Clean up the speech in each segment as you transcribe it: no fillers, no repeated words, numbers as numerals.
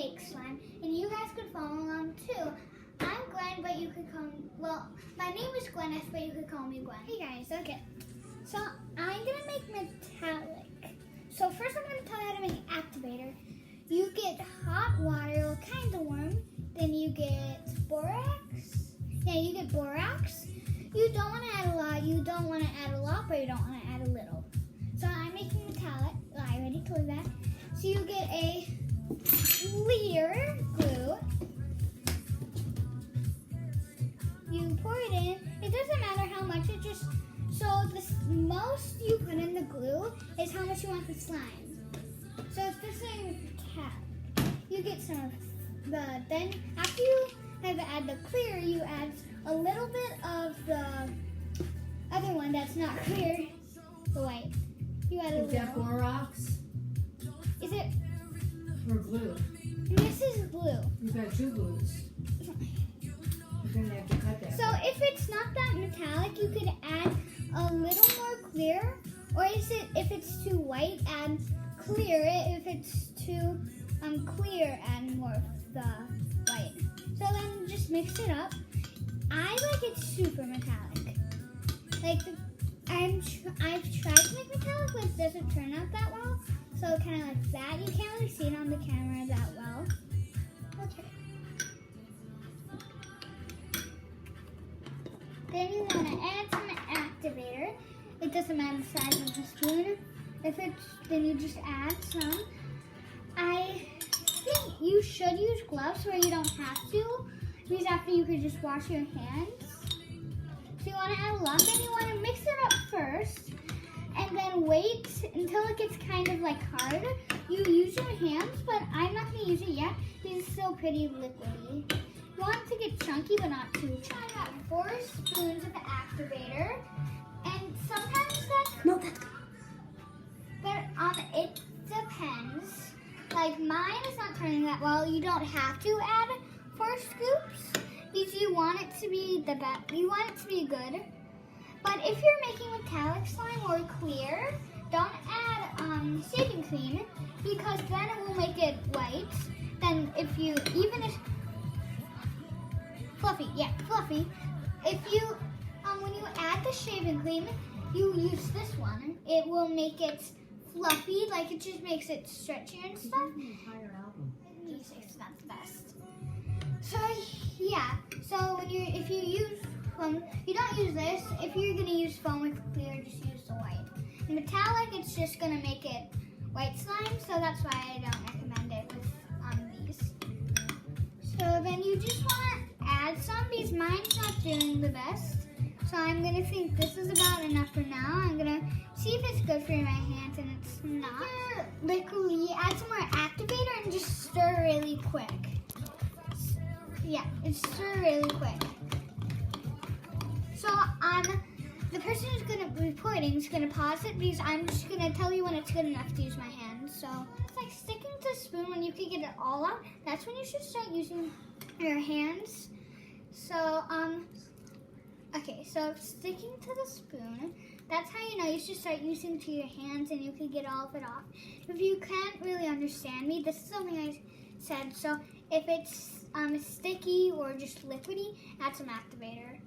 fake slime, and you guys could follow along too. I'm Gwen, but you could call me, well, my name is Gwen, but you could call me Gwen. Hey guys, okay. So I'm gonna make metallic. So first I'm gonna tell you how to make an activator. You get hot water, kind of warm. Then you get borax. Yeah, you get borax. You don't want to add a lot. You don't want to add a lot, but you don't want to add a little. So I'm making metallic. Oh, I already told you that. So you get a clear glue. You pour it in. It doesn't matter how much. It just so the most you put in the glue is how much you want the slime. So if this is cat, you get some of the. Then after you have add the clear, you add a little bit of the other one that's not clear, the white. You add a little. Is that borax? Is it? Or glue? This is glue. You've got two glues. You're gonna have to cut that. So if it's not that metallic, you could add a little more clear. Or is it if it's too white, add clear it. If it's too clear, add more of the white. So then just mix it up. I like it super metallic. Like I've tried to make metallic, but it doesn't turn out that well. So kind of like that. You can't really see it on the camera that well. Okay. Then you want to add some activator. It doesn't matter the size of the spoon. If it's, then you just add some. I think you should use gloves where you don't have to, because after you could just wash your hands. So you want to add a lot, then you want to mix it up first, and then wait until it gets kind of like hard. You use your hands, but I'm not going to use it yet because it's still pretty liquidy. You want it to get chunky, but not too chunky. I got 4 spoons of activator, and sometimes that's No, that's good. But it depends. Like mine is not turning that well. You don't have to add 4 scoops because you want it to be the best. You want it to be good. But if you're making metallic slime or clear, don't add shaving cream because then it will make it white. Then if you fluffy. If you when you add the shaving cream, you use this one. It will make it fluffy, like it just makes it stretchier and stuff. Music's not the best. So yeah. So if you use foam, you don't use this. If you're gonna use foam with clear, just use the white. In metallic, it's just gonna make it white slime, so that's why I don't recommend it with these. So then you just wanna add some because mine's not doing the best. So I'm gonna think this is about enough for now. I'm gonna see if it's good for my hands, and it's not. Liquidy, add some more activator and just stir really quick. Yeah, and stir really quick. So the person who's gonna be recording is gonna pause it because I'm just gonna tell you when it's good enough to use my hands. So it's like sticking to the spoon when you can get it all out. That's when you should start using your hands. So okay, so sticking to the spoon, that's how you know you should start using to your hands and you can get all of it off. If you can't really understand me, this is something I said. So if it's sticky or just liquidy, add some activator.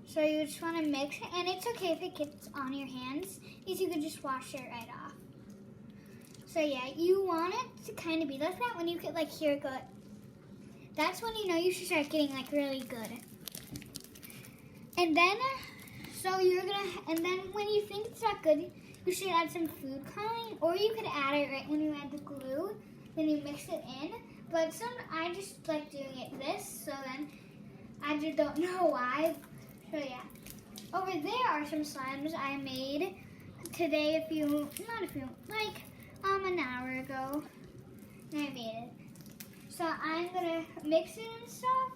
So you just want to mix it, and it's okay if it gets on your hands, because you can just wash it right off. So yeah, you want it to kind of be like that. When you get like here, go. That's when you know you should start getting like really good. And then, and then when you think it's not good, you should add some food coloring, or you could add it right when you add the glue. Then you mix it in. But I just like doing it this, so then I just don't know why. So yeah, over there are some slimes I made today. Like an hour ago, and I made it. So I'm gonna mix it and stuff,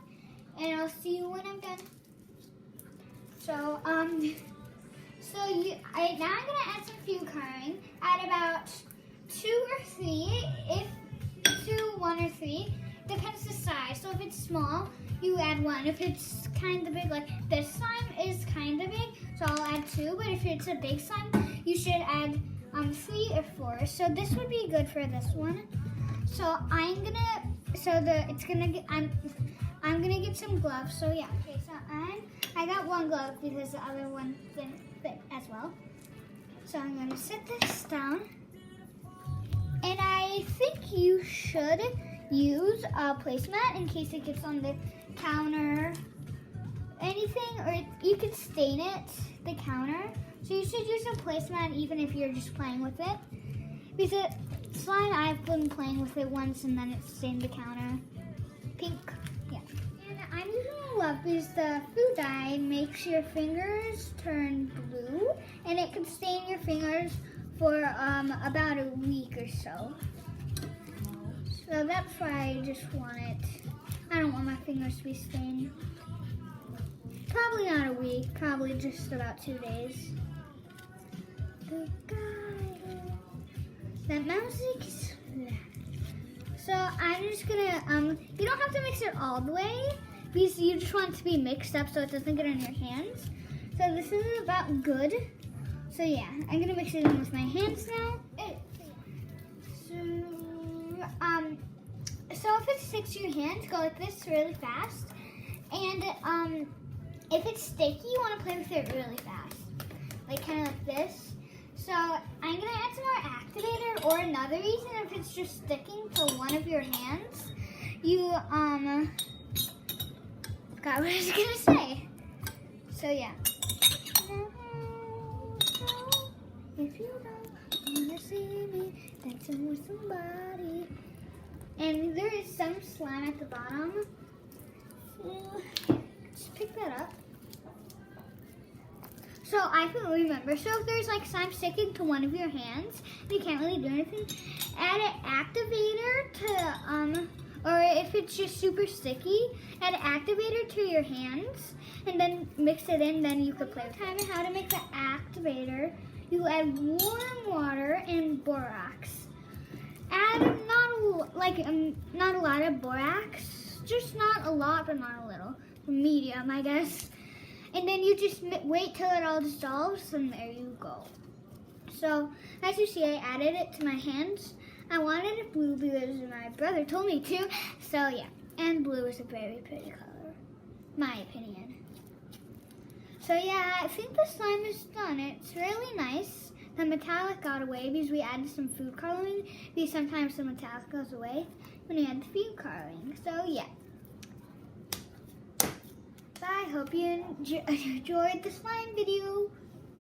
and I'll see you when I'm done. So now I'm gonna add some food coloring. Add about 2 or 3, if 2, 1 or 3, depends the size. So if it's small, you add 1. If it's kind of big, like this slime is kind of big, so I'll add 2. But if it's a big slime, you should add 3 or 4. So this would be good for this one. So I'm gonna get some gloves. So yeah. Okay, so I got one glove because the other one didn't fit as well. So I'm gonna set this down. And I think you should use a placemat in case it gets on the counter, anything, or you could stain it, the counter. So you should use a placemat even if you're just playing with it. Because slime, I've been playing with it once and then it stained the counter pink. Yeah. And I'm using a glove because the food dye makes your fingers turn blue and it can stain your fingers for about a week or so. So that's why I just want it. I don't want my fingers to be stained. Probably not a week, probably just about 2 days. That music is loud. So I'm just gonna, you don't have to mix it all the way because you just want it to be mixed up so it doesn't get on your hands. So this is about good. So yeah, I'm gonna mix it in with my hands now. So if it sticks to your hands, go like this really fast. And if it's sticky, you want to play with it really fast, like kind of like this. So I'm gonna add some more activator, or another reason, if it's just sticking to one of your hands, you forgot what I was gonna say. So yeah. If you don't wanna see me dancing with somebody. And there is some slime at the bottom. So just pick that up. So I can remember. So if there's like slime sticking to one of your hands, and you can't really do anything, add an activator to or if it's just super sticky, add an activator to your hands, and then mix it in. Then you could play with time. How to make the activator? You add warm water and borax. Add not a lot of borax, just not a lot, but not a little, medium, I guess. And then you just wait till it all dissolves, and there you go. So as you see, I added it to my hands. I wanted it blue because my brother told me to. So yeah, and blue is a very pretty color, my opinion. So yeah, I think the slime is done. It's really nice. The metallic got away because we added some food coloring, because sometimes the metallic goes away when you add the food coloring. So yeah. Bye, hope you enjoyed the slime video.